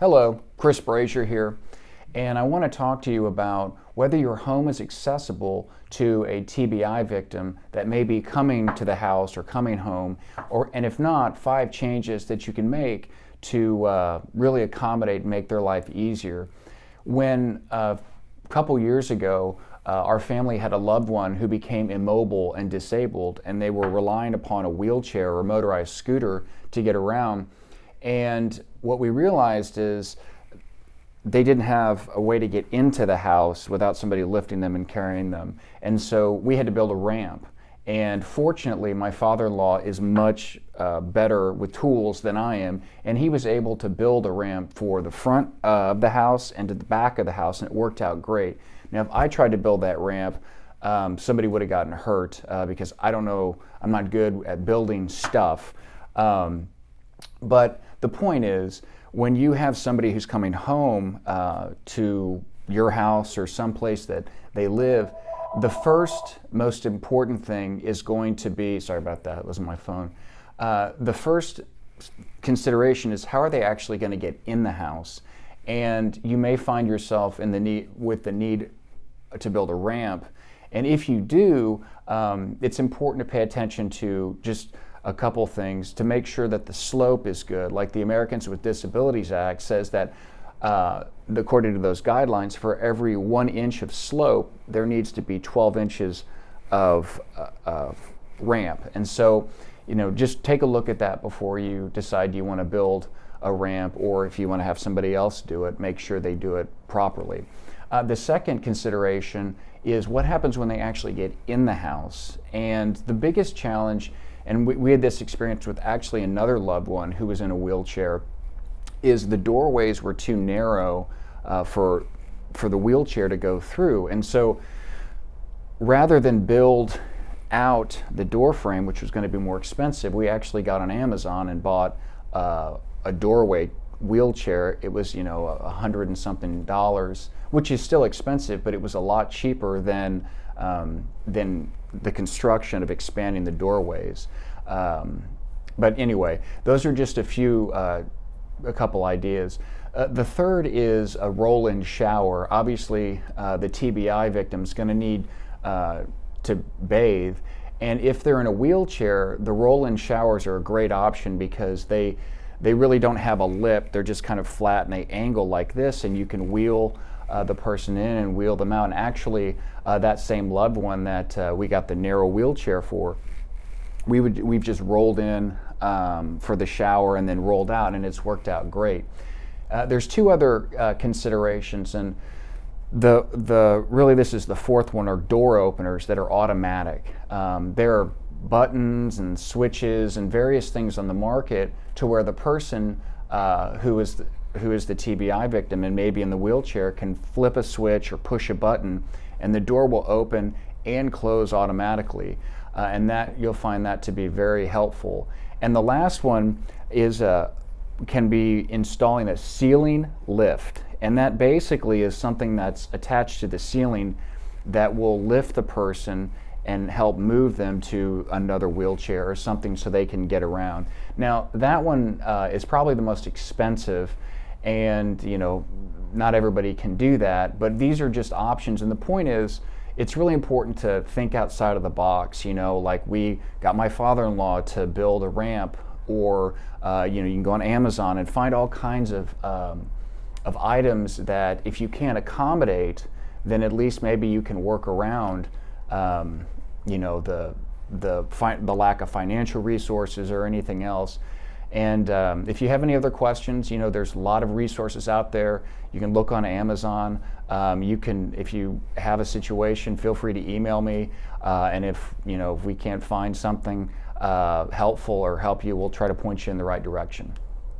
Hello, Chris Brasure here, and I want to talk to you about whether your home is accessible to a TBI victim that may be coming to the house or coming home, and if not, 5 changes that you can make to really accommodate and make their life easier. When a couple years ago, our family had a loved one who became immobile and disabled, and they were relying upon a wheelchair or motorized scooter to get around. And what we realized is they didn't have a way to get into the house without somebody lifting them and carrying them. And so we had to build a ramp. And fortunately, my father-in-law is much better with tools than I am, and he was able to build a ramp for the front of the house and to the back of the house, and it worked out great. Now, if I tried to build that ramp, somebody would have gotten hurt because I don't know, I'm not good at building stuff. But the point is, when you have somebody who's coming home to your house or someplace that they live, the first most important thing is going to be, sorry about that, it wasn't my phone. The first consideration is, how are they actually going to get in the house? And you may find yourself in the need to build a ramp. And if you do, it's important to pay attention to just a couple things to make sure that the slope is good. Like the Americans with Disabilities Act says that according to those guidelines, for every 1 inch of slope, there needs to be 12 inches of ramp. And so, just take a look at that before you decide you want to build a ramp, or if you want to have somebody else do it, make sure they do it properly. The second consideration is what happens when they actually get in the house. And the biggest challenge, and we had this experience with actually another loved one who was in a wheelchair, is the doorways were too narrow for the wheelchair to go through. And so rather than build out the door frame, which was going to be more expensive, we actually got on Amazon and bought a doorway wheelchair. It was, $100 and something, which is still expensive, but it was a lot cheaper than the construction of expanding the doorways. But anyway, those are just a couple ideas. The third is a roll-in shower. Obviously, the TBI victim is going to need to bathe, and if they're in a wheelchair, the roll-in showers are a great option because they really don't have a lip. They're just kind of flat and they angle like this, and you can wheel the person in and wheel them out. And actually, that same loved one that we got the narrow wheelchair for, we've just rolled in for the shower and then rolled out, and it's worked out great. There's 2 other considerations, and really this is the fourth one, are door openers that are automatic. There are buttons and switches and various things on the market to where the person who is the TBI victim and maybe in the wheelchair can flip a switch or push a button, and the door will open and close automatically. And that you'll find that to be very helpful. And the last one is can be installing a ceiling lift, and that basically is something that's attached to the ceiling that will lift the person and help move them to another wheelchair or something so they can get around. Now, that one is probably the most expensive, and not everybody can do that, but these are just options. And the point is, it's really important to think outside of the box. Like we got my father-in-law to build a ramp, or you can go on Amazon and find all kinds of items that if you can't accommodate, then at least maybe you can work around the lack of financial resources or anything else. And if you have any other questions, there's a lot of resources out there. You can look on Amazon. If you have a situation, feel free to email me. And if we can't find something helpful or help you, we'll try to point you in the right direction.